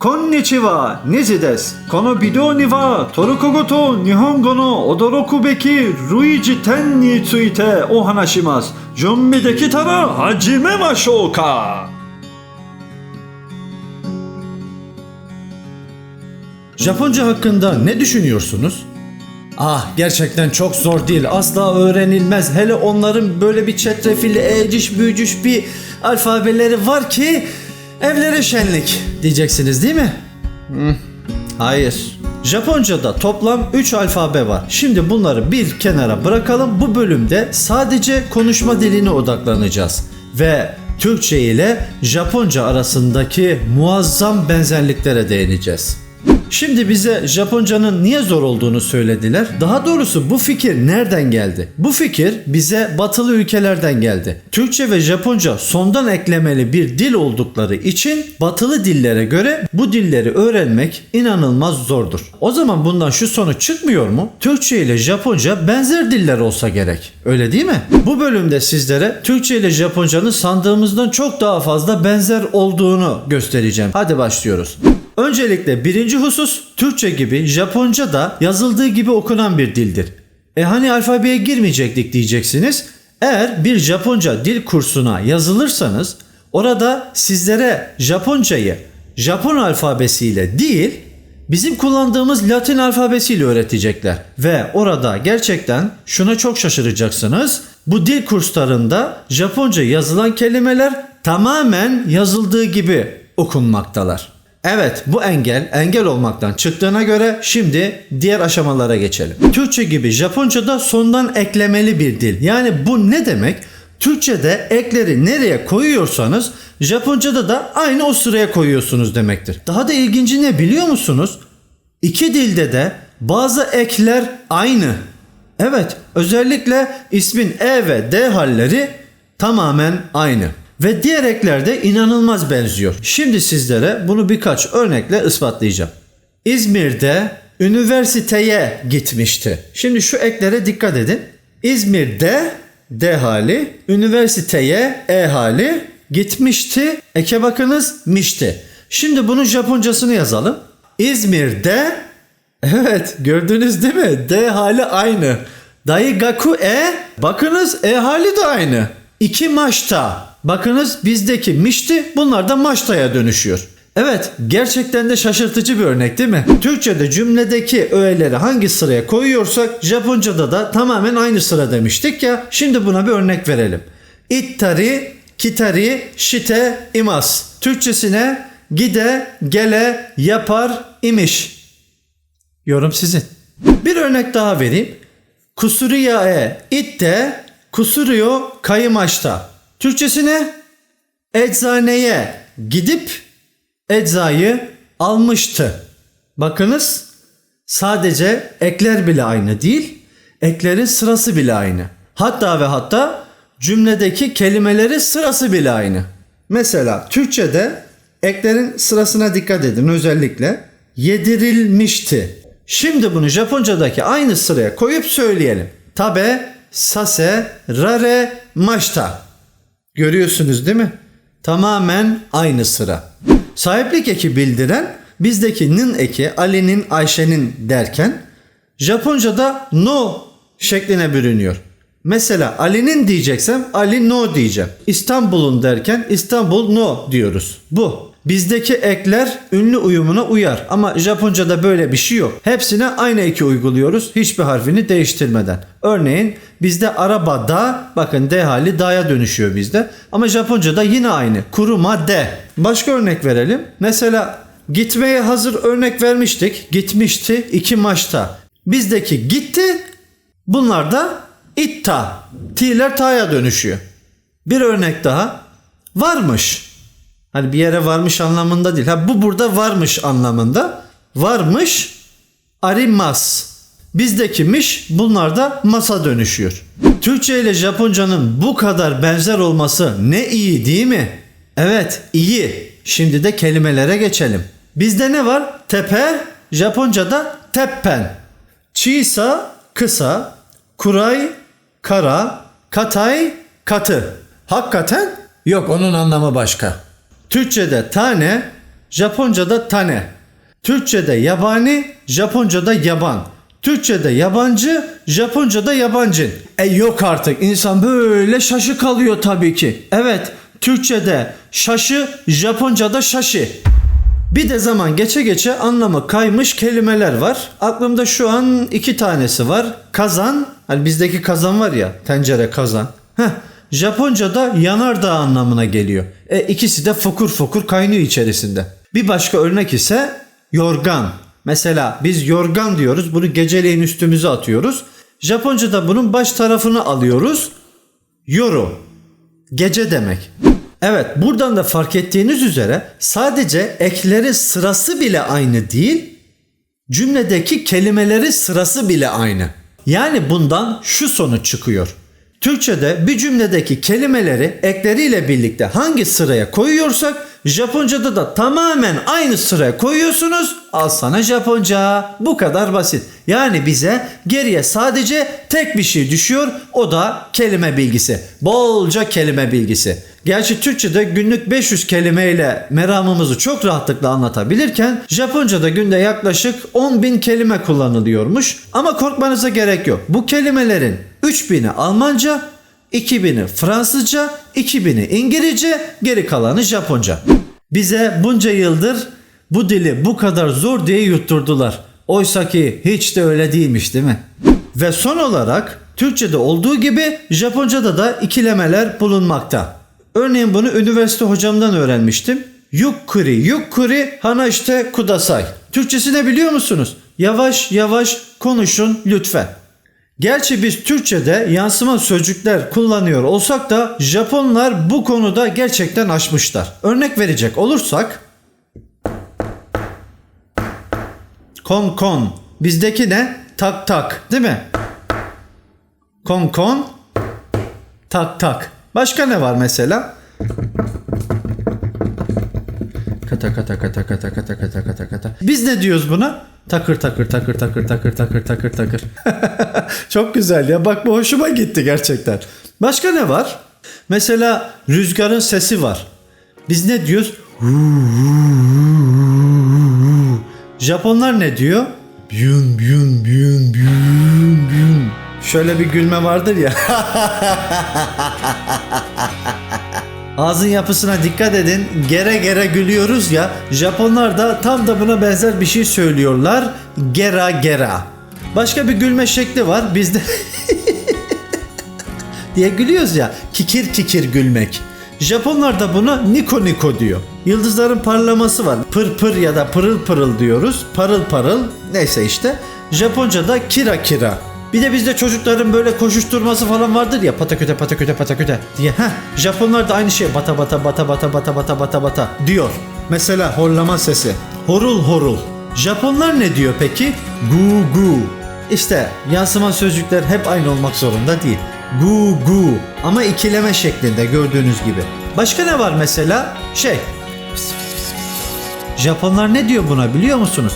Konnichiwa, Nizi desu. Kono bidou ni wa Toruko to Nihongo no odoroku beki Ruiji ten ni tsuite o hanashimasu. Junbi dekitara hajimemashou ka. Japonca hakkında ne düşünüyorsunuz? Ah, gerçekten çok zor değil. Asla öğrenilmez. Hele onların böyle bir çetrefilli, eciş bücüş bir alfabeleri var ki evlere şenlik diyeceksiniz değil mi? Hayır. Japonca'da toplam 3 alfabe var. Şimdi bunları bir kenara bırakalım. Bu bölümde sadece konuşma diline odaklanacağız. Ve Türkçe ile Japonca arasındaki muazzam benzerliklere değineceğiz. Şimdi bize Japonca'nın niye zor olduğunu söylediler. Daha doğrusu bu fikir nereden geldi? Bu fikir bize batılı ülkelerden geldi. Türkçe ve Japonca sondan eklemeli bir dil oldukları için batılı dillere göre bu dilleri öğrenmek inanılmaz zordur. O zaman bundan şu sonuç çıkmıyor mu? Türkçe ile Japonca benzer diller olsa gerek. Öyle değil mi? Bu bölümde sizlere Türkçe ile Japonca'nın sandığımızdan çok daha fazla benzer olduğunu göstereceğim. Hadi başlıyoruz. Öncelikle birinci husus, Türkçe gibi Japonca da yazıldığı gibi okunan bir dildir. Hani alfabeye girmeyecektik diyeceksiniz. Eğer bir Japonca dil kursuna yazılırsanız orada sizlere Japoncayı Japon alfabesiyle değil bizim kullandığımız Latin alfabesiyle öğretecekler. Ve orada gerçekten şuna çok şaşıracaksınız. Bu dil kurslarında Japonca yazılan kelimeler tamamen yazıldığı gibi okunmaktalar. Evet, bu engel olmaktan çıktığına göre şimdi diğer aşamalara geçelim. Türkçe gibi Japonca'da sondan eklemeli bir dil. Yani bu ne demek? Türkçe'de ekleri nereye koyuyorsanız Japonca'da da aynı o sıraya koyuyorsunuz demektir. Daha da ilginci ne biliyor musunuz? İki dilde de bazı ekler aynı. Evet, özellikle ismin E ve D halleri tamamen aynı. Ve diğer ekler de inanılmaz benziyor. Şimdi sizlere bunu birkaç örnekle ispatlayacağım. İzmir'de üniversiteye gitmişti. Şimdi şu eklere dikkat edin. İzmir'de D hali, üniversiteye E hali, gitmişti. Eke bakınız mişti. Şimdi bunun Japoncasını yazalım. İzmir'de, evet gördünüz değil mi? D hali aynı. Daigaku E, bakınız E hali de aynı. Ikimaşta. Bakınız bizdeki mişti, bunlar da maştaya dönüşüyor. Evet, gerçekten de şaşırtıcı bir örnek değil mi? Türkçe'de cümledeki öğeleri hangi sıraya koyuyorsak Japonca'da da tamamen aynı sıra demiştik ya. Şimdi buna bir örnek verelim. Ittari, kitari, shite, imas. Türkçesine gide, gele, yapar, imiş. Yorum sizin. Bir örnek daha vereyim. Kusuriyae itte, kusuruyo kayımaşta. Türkçesine eczaneye gidip eczayı almıştı. Bakınız sadece ekler bile aynı değil, eklerin sırası bile aynı. Hatta ve hatta cümledeki kelimelerin sırası bile aynı. Mesela Türkçe'de eklerin sırasına dikkat edin özellikle. Yedirilmişti. Şimdi bunu Japonca'daki aynı sıraya koyup söyleyelim. Tabe, sase, rare, maşta. Görüyorsunuz değil mi? Tamamen aynı sıra. Sahiplik eki bildiren bizdeki nin eki Ali'nin, Ayşe'nin derken Japonca'da no şekline bürünüyor. Mesela Ali'nin diyeceksem Ali no diyeceğim. İstanbul'un derken İstanbul no diyoruz. Bu. Bizdeki ekler ünlü uyumuna uyar ama Japonca'da böyle bir şey yok. Hepsine aynı eki uyguluyoruz hiçbir harfini değiştirmeden. Örneğin bizde araba da, bakın D hali da'ya dönüşüyor bizde. Ama Japonca'da yine aynı. Kuruma de. Başka örnek verelim. Mesela gitmeye hazır örnek vermiştik. Gitmişti iki maçta. Bizdeki gitti, bunlar da itta. T'ler ta'ya dönüşüyor. Bir örnek daha. Varmış. Hani bir yere varmış anlamında değil. Bu burada varmış anlamında. Varmış, arimas. Bizdeki miş, bunlar da masa dönüşüyor. Türkçe ile Japonca'nın bu kadar benzer olması ne iyi değil mi? Evet, iyi. Şimdi de kelimelere geçelim. Bizde ne var? Tepe, Japonca'da teppen. Çisa, kısa. Kuray, kara. Katay, katı. Hakikaten? Yok, onun anlamı başka. Türkçe'de tane, Japonca'da tane. Türkçe'de yabani, Japonca'da yaban. Türkçe'de yabancı, Japonca'da yabancı. Yok artık, insan böyle şaşı kalıyor tabii ki. Evet, Türkçe'de şaşı, Japonca'da şaşı. Bir de zaman geçe geçe anlamı kaymış kelimeler var. Aklımda şu an 2 tanesi var. Kazan, hani bizdeki kazan var ya, tencere kazan. Japonca'da yanardağ anlamına geliyor. İkisi de fokur fokur kaynıyor içerisinde. Bir başka örnek ise yorgan. Mesela biz yorgan diyoruz. Bunu geceleyin üstümüze atıyoruz. Japonca'da bunun baş tarafını alıyoruz. Yoru. Gece demek. Evet, buradan da fark ettiğiniz üzere sadece ekleri sırası bile aynı değil, cümledeki kelimeleri sırası bile aynı. Yani bundan şu sonuç çıkıyor. Türkçe'de bir cümledeki kelimeleri ekleriyle birlikte hangi sıraya koyuyorsak Japonca'da da tamamen aynı sıraya koyuyorsunuz. Al sana Japonca. Bu kadar basit. Yani bize geriye sadece tek bir şey düşüyor. O da kelime bilgisi. Bolca kelime bilgisi. Gerçi Türkçe'de günlük 500 kelimeyle meramımızı çok rahatlıkla anlatabilirken Japonca'da günde yaklaşık 10.000 kelime kullanılıyormuş. Ama korkmanıza gerek yok. Bu kelimelerin 3.000'i Almanca, 2.000'i Fransızca, 2.000'i İngilizce, geri kalanı Japonca. Bize bunca yıldır bu dili bu kadar zor diye yutturdular. Oysa ki hiç de öyle değilmiş, değil mi? Ve son olarak Türkçe'de olduğu gibi Japonca'da da ikilemeler bulunmakta. Örneğin bunu üniversite hocamdan öğrenmiştim. Yukkuri, yukkuri, hanashite kudasai. Türkçesi ne biliyor musunuz? Yavaş yavaş konuşun lütfen. Gerçi biz Türkçe'de yansıma sözcükler kullanıyor olsak da Japonlar bu konuda gerçekten aşmışlar. Örnek verecek olursak kon kon. Bizdeki ne? Tak tak, değil mi? Kon kon, tak tak. Başka ne var mesela? Kata kata kata kata kata kata kata kata. Biz ne diyoruz buna? Takır takır takır takır takır takır takır takır. Çok güzel ya. Bak bu hoşuma gitti gerçekten. Başka ne var? Mesela rüzgarın sesi var. Biz ne diyoruz? Japonlar ne diyor? Byun byun byun byun byun. Şöyle bir gülme vardır ya. Ağzın yapısına dikkat edin. Gere gere gülüyoruz ya. Japonlar da tam da buna benzer bir şey söylüyorlar. Gera gera. Başka bir gülme şekli var. Bizde diye gülüyoruz ya. Kikir kikir gülmek. Japonlar da buna niko niko diyor. Yıldızların parlaması var. Pır pır ya da pırıl pırıl diyoruz. Parıl parıl. Neyse işte. Japonca'da kira kira. Bir de bizde çocukların böyle koşuşturması falan vardır ya, pataküte pataküte pataküte diye. Japonlar da aynı şey, bata bata bata bata bata bata bata bata diyor. Mesela horlama sesi. Horul horul. Japonlar ne diyor peki? Gu gu. İşte yansıma sözcükler hep aynı olmak zorunda değil. Gu gu. Ama ikileme şeklinde gördüğünüz gibi. Başka ne var mesela? Japonlar ne diyor buna biliyor musunuz?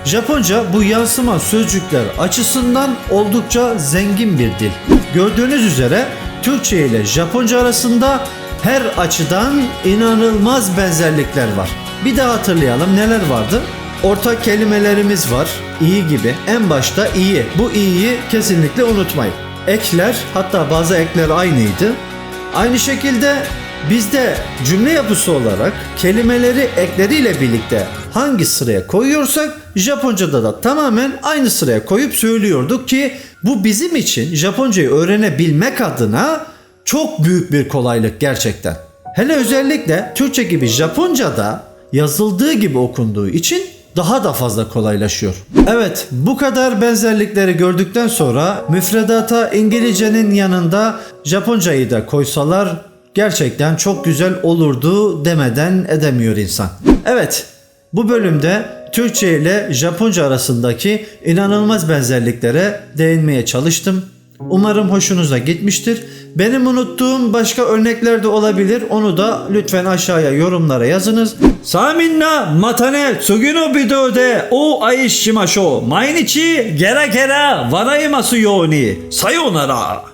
Japonca bu yansıma sözcükler açısından oldukça zengin bir dil. Gördüğünüz üzere Türkçe ile Japonca arasında her açıdan inanılmaz benzerlikler var. Bir daha hatırlayalım, neler vardı? Ortak kelimelerimiz var. İyi gibi. En başta iyi. Bu iyiyi kesinlikle unutmayın. Ekler, hatta bazı ekler aynıydı. Aynı şekilde bizde cümle yapısı olarak kelimeleri ekleriyle birlikte hangi sıraya koyuyorsak Japonca'da da tamamen aynı sıraya koyup söylüyorduk ki bu bizim için Japoncayı öğrenebilmek adına çok büyük bir kolaylık gerçekten. Hele özellikle Türkçe gibi Japonca'da yazıldığı gibi okunduğu için daha da fazla kolaylaşıyor. Evet, bu kadar benzerlikleri gördükten sonra müfredata İngilizcenin yanında Japoncayı da koysalar gerçekten çok güzel olurdu demeden edemiyor insan. Evet, bu bölümde Türkçe ile Japonca arasındaki inanılmaz benzerliklere değinmeye çalıştım. Umarım hoşunuza gitmiştir. Benim unuttuğum başka örnekler de olabilir. Onu da lütfen aşağıya yorumlara yazınız. Saminna matane tsugi no video de o ai shimashou. Mainichi gera gera waraimasu you ni. Sayonara.